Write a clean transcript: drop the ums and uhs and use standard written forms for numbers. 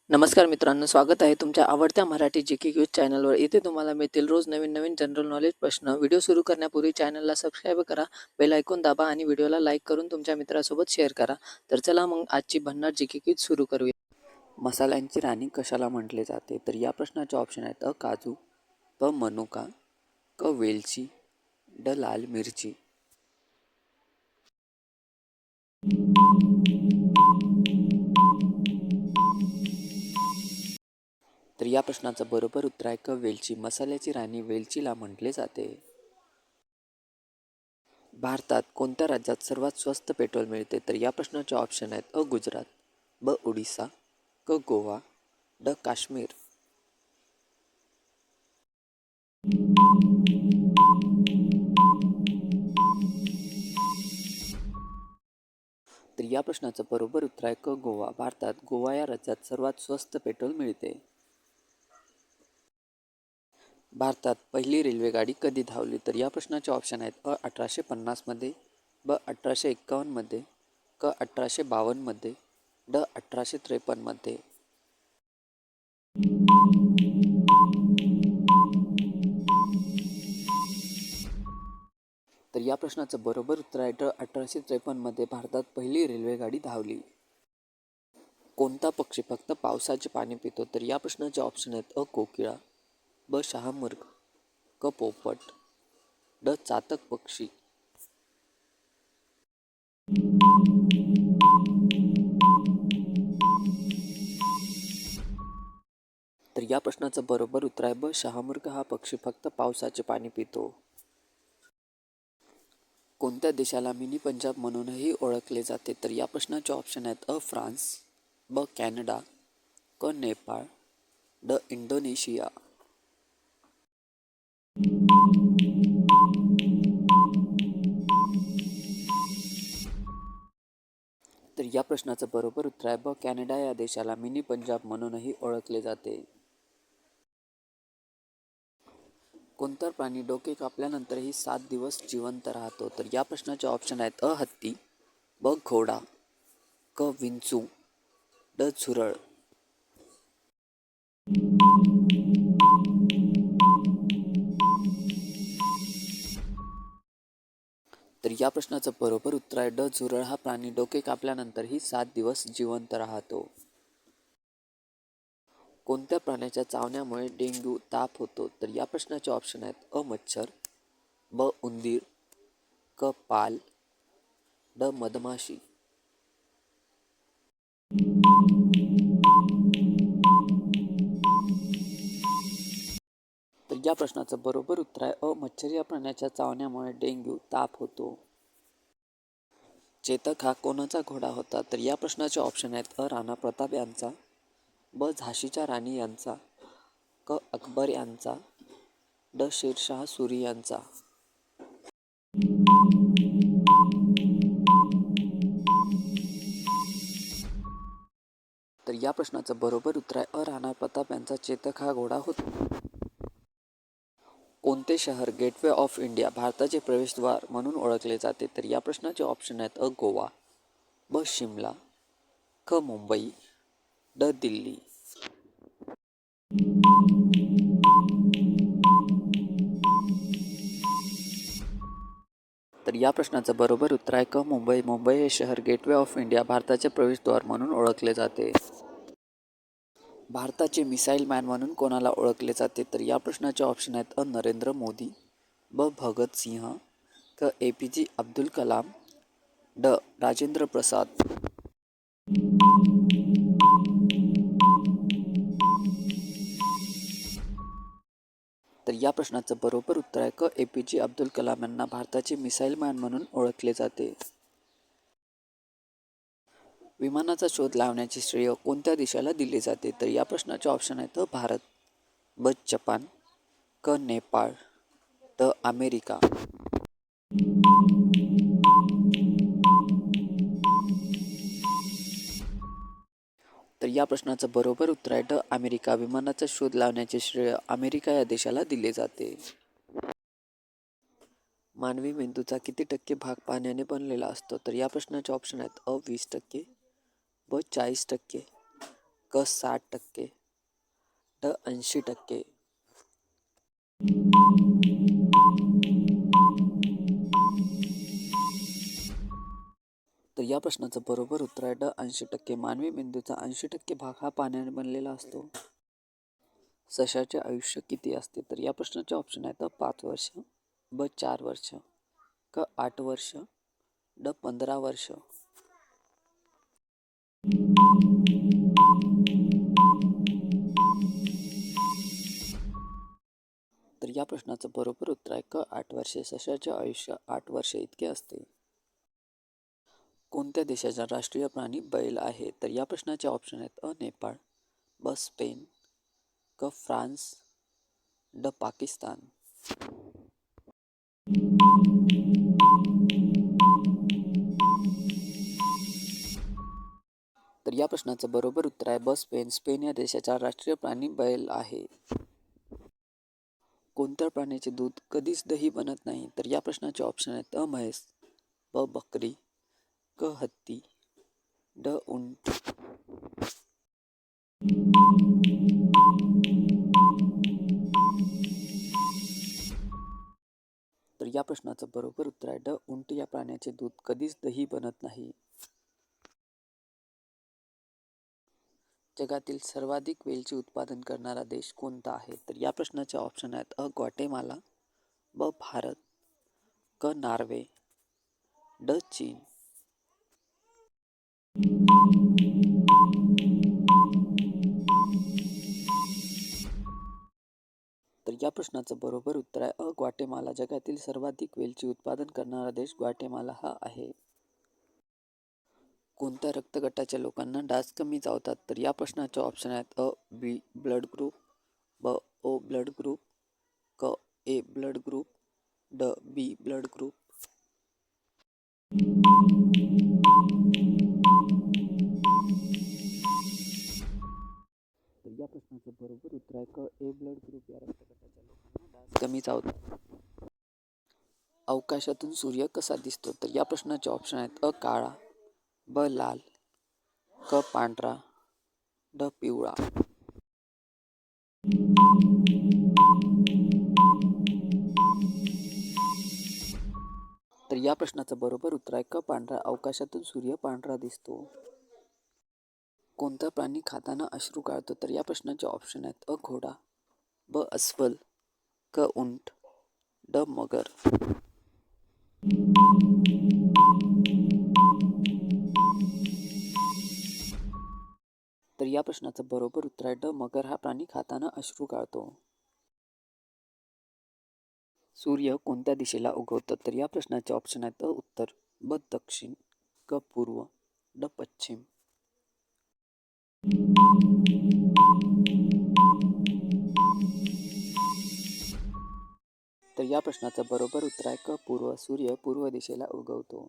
नमस्कार मित्रांनो, स्वागत आहे तुमच्या आवडत्या मराठी जी.के क्यूज चॅनलवर. इथे तुम्हाला मिळतील रोज नवीन जनरल नॉलेज प्रश्न. व्हिडिओ सुरू करण्यापूर्वी चॅनलला सबस्क्राईब करा, बेल आयकॉन दाबा आणि व्हिडिओला लाईक करून तुमच्या मित्रासोबत शेअर करा. तर चला मग आजची भन्नाट जी.के क्यूज सुरू करूया. मसाल्यांची राणी कशाला म्हटले जाते? तर या प्रश्नाचे ऑप्शन आहेत अ काजू, ब मनुका, क वेलची, ड लाल मिरची. तर या प्रश्नाचं बरोबर उत्तर आहे क वेलची. मसाल्याची राणी वेलचीला म्हटले जाते. भारतात कोणत्या राज्यात सर्वात स्वस्त पेट्रोल मिळते? तर या प्रश्नाचे ऑप्शन आहेत अ गुजरात, ब ओडिसा, क गोवा, ड काश्मीर. तर या प्रश्नाचं बरोबर उत्तर आहे क गोवा. भारतात गोवा या राज्यात सर्वात स्वस्त पेट्रोल मिळते. भारतात पहिली रेल्वेगाडी कधी धावली? तर या प्रश्नाचे ऑप्शन आहेत अ 1850मध्ये, ब 1851मध्ये, क 1852मध्ये, ड 1853मध्ये. तर या प्रश्नाचं बरोबर उत्तर आहे ड 1853मध्ये भारतात पहिली रेल्वेगाडी धावली. कोणता पक्षी फक्त पावसाचे पाणी पितो? तर या प्रश्नाचे ऑप्शन आहेत अ कोकिळा, ब शहामृग, क पोपट, ड चातक पक्षी. तर या प्रश्नाचं बरोबर उत्तर आहे ब शहामृग. हा पक्षी फक्त पावसाचे पाणी पितो. कोणत्या देशाला मिनी पंजाब म्हणूनही ओळखले जाते? तर या प्रश्नाचे ऑप्शन आहेत अ फ्रान्स, ब कॅनडा, क नेपाळ, ड इंडोनेशिया. तर या प्रश्नाचं बरोबर उत्तर आहे ब कॅनडा. या देशाला मिनी पंजाब म्हणूनही ओळखले जाते. कोणता प्राणी डोके कापल्यानंतरही 7 दिवस जिवंत राहतो? तर या प्रश्नाचे ऑप्शन आहेत अ हत्ती, ब घोडा, क विंचू, ड झुरळ. तर या प्रश्नाचं बरोबर उत्तर आहे ड झुरळ. हा प्राणी डोके कापल्यानंतरही 7 दिवस जिवंत राहतो. कोणत्या प्राण्याच्या चावण्यामुळे डेंग्यू ताप होतो? तर या प्रश्नाचे ऑप्शन आहेत अ मच्छर, ब उंदीर, क पाल, ड मधमाशी. तर या प्रश्नाचं बरोबर उत्तर आहे अ मच्छर. या प्राण्याच्या चावण्यामुळे डेंग्यू ताप होतो. चेतक हा कोणाचा घोडा होता? तर या प्रश्नाचे ऑप्शन आहेत अ राणा प्रताप यांचा, ब झाशीच्या राणी यांचा, क अकबर यांचा, ड शेरशाह सुरी यांचा. तर या प्रश्नाचं बरोबर उत्तर आहे अ राणा प्रताप यांचा चेतक हा घोडा होता. कोणते शहर गेटवे ऑफ इंडिया भारताचे प्रवेशद्वार म्हणून ओळखले जाते? तर या प्रश्नाचे ऑप्शन आहेत अ गोवा, ब शिमला, क मुंबई, ड दिल्ली. तर या प्रश्नाचं बरोबर उत्तर आहे क मुंबई. मुंबई हे शहर गेटवे ऑफ इंडिया भारताचे प्रवेशद्वार म्हणून ओळखले जाते. भारताचे मिसाईल मॅन म्हणून कोणाला ओळखले जाते? तर या प्रश्नाचे ऑप्शन आहेत अ नरेंद्र मोदी, ब भगत सिंह, क APJ अब्दुल कलाम, ड राजेंद्र प्रसाद. तर या प्रश्नाचं बरोबर उत्तर आहे क APJ अब्दुल कलाम यांना भारताचे मिसाईल मॅन म्हणून ओळखले जाते. विमानाचा शोध लावण्याचे श्रेय कोणत्या देशाला दिले जाते? तर या प्रश्नाचे ऑप्शन आहेत अ भारत, ब जपान, क नेपाळ, ड अमेरिका. तर या प्रश्नाचं बरोबर उत्तर आहे ड अमेरिका. विमानाचा शोध लावण्याचे श्रेय अमेरिका या देशाला दिले जाते. मानवी मेंदूचा किती टक्के भाग पाण्याने बनलेला असतो? तर या प्रश्नाचे ऑप्शन आहेत अ 20%, ब 40%, क 60%, ड 80%. तर या प्रश्नाचं बरोबर उत्तर आहे ड 80%. मानवी मेंदूचा 80% भाग हा पाण्याने बनलेला असतो. सशाचे आयुष्य किती असते? तर या प्रश्नाचे ऑप्शन आहेत 5 वर्ष, ब 4 वर्ष, क 8 वर्ष, ड 15 वर्ष. तर या प्रश्नाचं बरोबर उत्तर आहे क 8 वर्षे. सशाचे आयुष्य 8 वर्षे इतके असते. कोणत्या देशाचा राष्ट्रीय प्राणी बैल आहे? तर या प्रश्नाचे ऑप्शन आहेत नेपाळ, ब स्पेन, क फ्रान्स, ड पाकिस्तान. तर या प्रश्नाचं बरोबर उत्तर आहे ब स्पेन. स्पेन या देशाचा राष्ट्रीय प्राणी बैल आहे. कोणत्या प्राण्याचे दूध कधीच दही बनत नाही? तर या प्रश्नाचे ऑप्शन आहेत म्हैस, ब बकरी, क हत्ती, ड उंट. तर या प्रश्नाचं बरोबर उत्तर आहे ड उंट. या प्राण्याचे दूध कधीच दही बनत नाही. जगातील सर्वाधिक वेलची उत्पादन करणारा देश कोणता आहे? तर या प्रश्नाचे ऑप्शन आहेत ग्वाटेमाला, ब भारत, क नॉर्वे, ड चीन. तर या प्रश्नाचं बरोबर उत्तर आहे ग्वाटेमाला. जगातील सर्वाधिक वेलची उत्पादन करणारा देश ग्वाटेमाला हा आहे. कोणत्या रक्तगटाच्या लोकांना डास कमी चावतात? तर या प्रश्नाचे ऑप्शन आहेत बी ब्लड ग्रुप, ब ओ ब्लड ग्रुप, क ए ब्लड ग्रुप, ड बी ब्लड ग्रुप. तर या प्रश्नाचं बरोबर उत्तर आहे क ए ब्लड ग्रुप. या रक्तगटाच्या लोकांना डास कमी चावतात. अवकाशातून सूर्य कसा दिसतो? तर या प्रश्नाचे ऑप्शन आहेत काळा, ब लाल, क पांढरा, ड पिवळा. तर या प्रश्नाचं बरोबर उत्तर आहे क पांढरा. अवकाशातून सूर्य पांढरा दिसतो. कोणता प्राणी खाताना अश्रू काढतो? तर या प्रश्नाचे ऑप्शन आहेत घोडा, ब अस्वल, क उंट, ड मगर. तर या प्रश्नाचं बरोबर उत्तर आहे ड मगर. हा प्राणी खाताना अश्रू काढतो. सूर्य कोणत्या दिशेला उगवतो? तर या प्रश्नाचे ऑप्शन आहेत उत्तर, ब दक्षिण, क पूर्व, ड पश्चिम. तर या प्रश्नाचं बरोबर उत्तर आहे क पूर्व. सूर्य पूर्व दिशेला उगवतो.